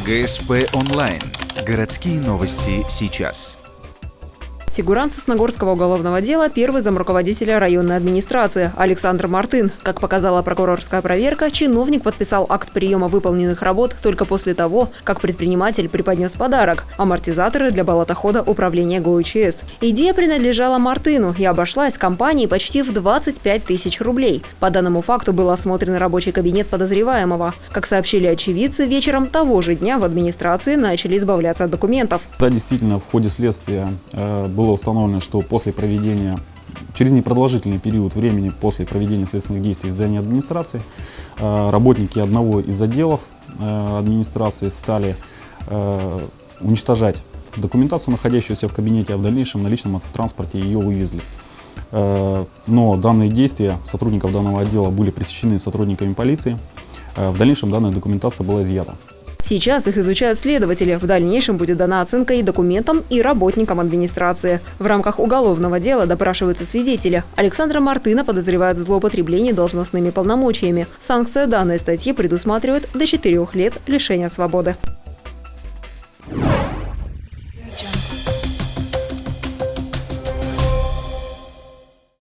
ГСП онлайн. Городские новости сейчас. Фигурант Сосногорского уголовного дела – первый замруководителя районной администрации Александр Мартын. Как показала прокурорская проверка, чиновник подписал акт приема выполненных работ только после того, как предприниматель преподнес подарок – амортизаторы для болотохода управления ГОЧС. Идея принадлежала Мартыну и обошлась компании почти в 25 тысяч рублей. По данному факту был осмотрен рабочий кабинет подозреваемого. Как сообщили очевидцы, вечером того же дня в администрации начали избавляться от документов. Да, действительно, в ходе следствия было установлено, что через непродолжительный период времени после проведения следственных действий в здании администрации работники одного из отделов администрации стали уничтожать документацию, находящуюся в кабинете, а в дальнейшем на личном автотранспорте ее вывезли. Но данные действия сотрудников данного отдела были пресечены сотрудниками полиции. В дальнейшем данная документация была изъята. Сейчас их изучают следователи. В дальнейшем будет дана оценка и документам, и работникам администрации. В рамках уголовного дела допрашиваются свидетели. Александра Мартына подозревают в злоупотреблении должностными полномочиями. Санкция данной статьи предусматривает до 4 лет лишения свободы.